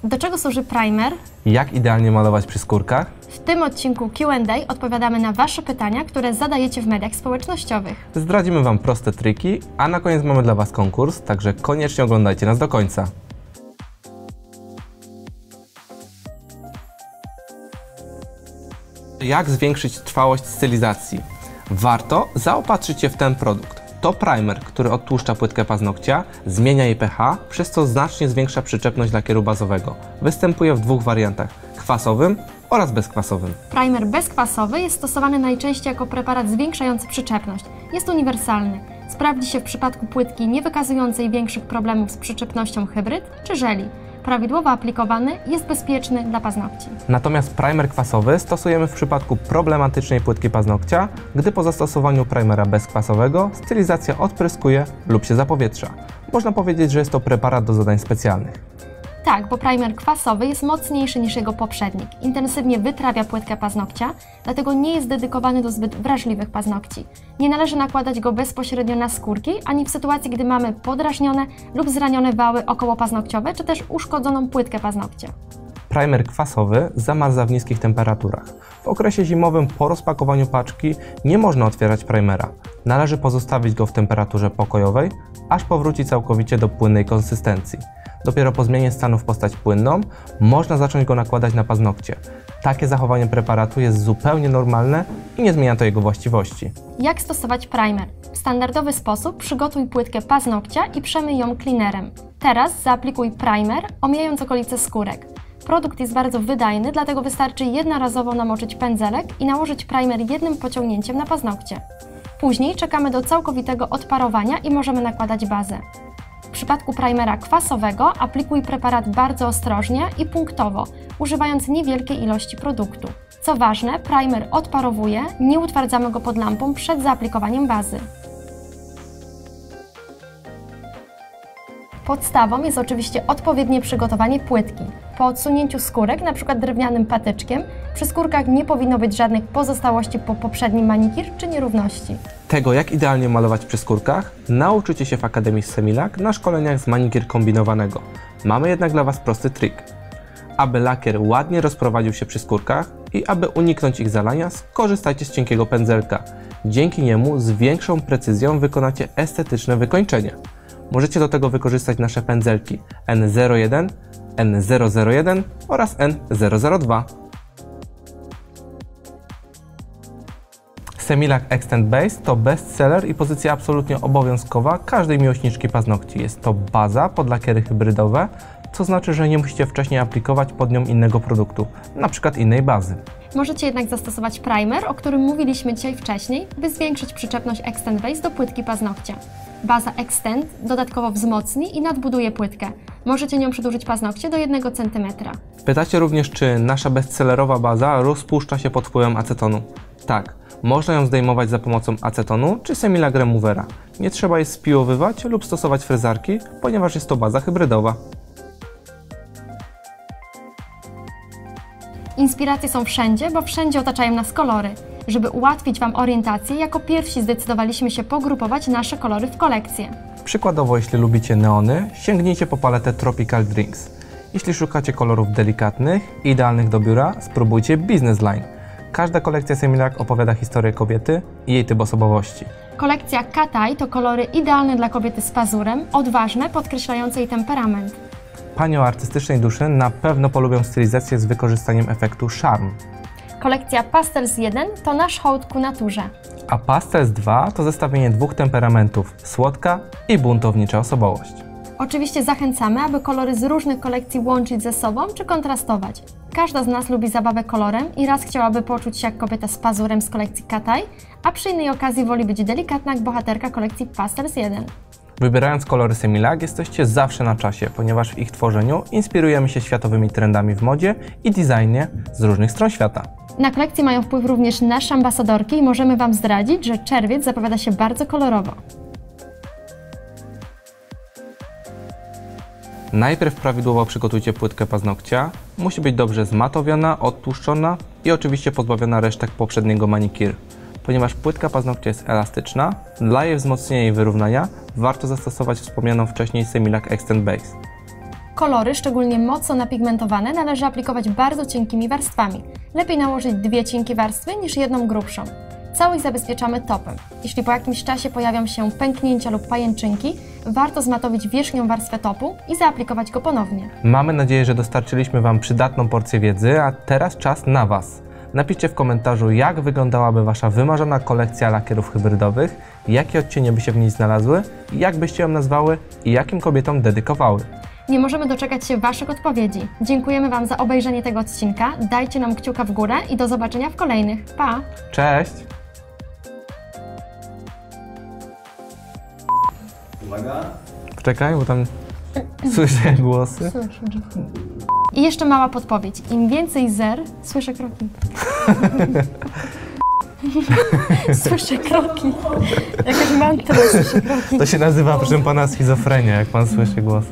Do czego służy primer? Jak idealnie malować przy skórkach? W tym odcinku Q&A odpowiadamy na Wasze pytania, które zadajecie w mediach społecznościowych. Zdradzimy Wam proste triki, a na koniec mamy dla Was konkurs, także koniecznie oglądajcie nas do końca. Jak zwiększyć trwałość stylizacji? Warto zaopatrzyć się w ten produkt. To primer, który odtłuszcza płytkę paznokcia, zmienia jej pH, przez co znacznie zwiększa przyczepność lakieru bazowego. Występuje w dwóch wariantach: kwasowym oraz bezkwasowym. Primer bezkwasowy jest stosowany najczęściej jako preparat zwiększający przyczepność. Jest uniwersalny. Sprawdzi się w przypadku płytki nie wykazującej większych problemów z przyczepnością hybryd czy żeli. Prawidłowo aplikowany jest bezpieczny dla paznokci. Natomiast primer kwasowy stosujemy w przypadku problematycznej płytki paznokcia, gdy po zastosowaniu primera bezkwasowego stylizacja odpryskuje lub się zapowietrza. Można powiedzieć, że jest to preparat do zadań specjalnych. Tak, bo primer kwasowy jest mocniejszy niż jego poprzednik. Intensywnie wytrawia płytkę paznokcia, dlatego nie jest dedykowany do zbyt wrażliwych paznokci. Nie należy nakładać go bezpośrednio na skórki, ani w sytuacji, gdy mamy podrażnione lub zranione wały okołopaznokciowe, czy też uszkodzoną płytkę paznokcia. Primer kwasowy zamarza w niskich temperaturach. W okresie zimowym po rozpakowaniu paczki nie można otwierać primera. Należy pozostawić go w temperaturze pokojowej, aż powróci całkowicie do płynnej konsystencji. Dopiero po zmianie stanu w postać płynną można zacząć go nakładać na paznokcie. Takie zachowanie preparatu jest zupełnie normalne i nie zmienia to jego właściwości. Jak stosować primer? W standardowy sposób przygotuj płytkę paznokcia i przemyj ją cleanerem. Teraz zaaplikuj primer, omijając okolice skórek. Produkt jest bardzo wydajny, dlatego wystarczy jednorazowo namoczyć pędzelek i nałożyć primer jednym pociągnięciem na paznokcie. Później czekamy do całkowitego odparowania i możemy nakładać bazę. W przypadku primera kwasowego aplikuj preparat bardzo ostrożnie i punktowo, używając niewielkiej ilości produktu. Co ważne, primer odparowuje, nie utwardzamy go pod lampą przed zaaplikowaniem bazy. Podstawą jest oczywiście odpowiednie przygotowanie płytki. Po odsunięciu skórek, np. drewnianym patyczkiem, przy skórkach nie powinno być żadnych pozostałości po poprzednim manikir czy nierówności. Tego, jak idealnie malować przy skórkach, nauczycie się w Akademii Semilac na szkoleniach z manikir kombinowanego. Mamy jednak dla Was prosty trik. Aby lakier ładnie rozprowadził się przy skórkach i aby uniknąć ich zalania, skorzystajcie z cienkiego pędzelka. Dzięki niemu z większą precyzją wykonacie estetyczne wykończenie. Możecie do tego wykorzystać nasze pędzelki N01, N001 oraz N002. Semilac Extend Base to bestseller i pozycja absolutnie obowiązkowa każdej miłośniczki paznokci. Jest to baza pod lakiery hybrydowe, co znaczy, że nie musicie wcześniej aplikować pod nią innego produktu, np. innej bazy. Możecie jednak zastosować primer, o którym mówiliśmy dzisiaj wcześniej, by zwiększyć przyczepność Extend Base do płytki paznokcia. Baza Extend dodatkowo wzmocni i nadbuduje płytkę. Możecie nią przedłużyć paznokcie do 1 cm. Pytacie również, czy nasza bestsellerowa baza rozpuszcza się pod wpływem acetonu. Tak, można ją zdejmować za pomocą acetonu czy Semilac Removera. Nie trzeba jej spiłowywać lub stosować frezarki, ponieważ jest to baza hybrydowa. Inspiracje są wszędzie, bo wszędzie otaczają nas kolory. Żeby ułatwić Wam orientację, jako pierwsi zdecydowaliśmy się pogrupować nasze kolory w kolekcje. Przykładowo, jeśli lubicie neony, sięgnijcie po paletę Tropical Drinks. Jeśli szukacie kolorów delikatnych, idealnych do biura, spróbujcie Business Line. Każda kolekcja Semilac opowiada historię kobiety i jej typ osobowości. Kolekcja Kataj to kolory idealne dla kobiety z pazurem, odważne, podkreślające jej temperament. Panie o artystycznej duszy na pewno polubią stylizację z wykorzystaniem efektu Charm. Kolekcja Pastels 1 to nasz hołd ku naturze. A Pastels 2 to zestawienie dwóch temperamentów: słodka i buntownicza osobowość. Oczywiście zachęcamy, aby kolory z różnych kolekcji łączyć ze sobą czy kontrastować. Każda z nas lubi zabawę kolorem i raz chciałaby poczuć się jak kobieta z pazurem z kolekcji Kataj, a przy innej okazji woli być delikatna jak bohaterka kolekcji Pastels 1. Wybierając kolory Semilac jesteście zawsze na czasie, ponieważ w ich tworzeniu inspirujemy się światowymi trendami w modzie i designie z różnych stron świata. Na kolekcję mają wpływ również nasze ambasadorki i możemy Wam zdradzić, że czerwiec zapowiada się bardzo kolorowo. Najpierw prawidłowo przygotujcie płytkę paznokcia. Musi być dobrze zmatowiona, odtłuszczona i oczywiście pozbawiona resztek poprzedniego manikir. Ponieważ płytka paznokcia jest elastyczna, dla jej wzmocnienia i wyrównania warto zastosować wspomnianą wcześniej Semilac Extend Base. Kolory, szczególnie mocno napigmentowane, należy aplikować bardzo cienkimi warstwami. Lepiej nałożyć 2 cienkie warstwy niż jedną grubszą. Całość zabezpieczamy topem. Jeśli po jakimś czasie pojawią się pęknięcia lub pajęczynki, warto zmatowić wierzchnią warstwę topu i zaaplikować go ponownie. Mamy nadzieję, że dostarczyliśmy Wam przydatną porcję wiedzy, a teraz czas na Was. Napiszcie w komentarzu, jak wyglądałaby Wasza wymarzona kolekcja lakierów hybrydowych, jakie odcienie by się w niej znalazły, jak byście ją nazwały i jakim kobietom dedykowały. Nie możemy doczekać się Waszych odpowiedzi. Dziękujemy Wam za obejrzenie tego odcinka, dajcie nam kciuka w górę i do zobaczenia w kolejnych. Pa! Cześć! Uwaga. Poczekaj, bo tam słyszę głosy. I jeszcze mała podpowiedź. Im więcej zer, słyszę kroki. Słyszę kroki. Jakaś mantra, słyszę kroki. To się nazywa, proszę pana, schizofrenia, jak pan słyszy głosy.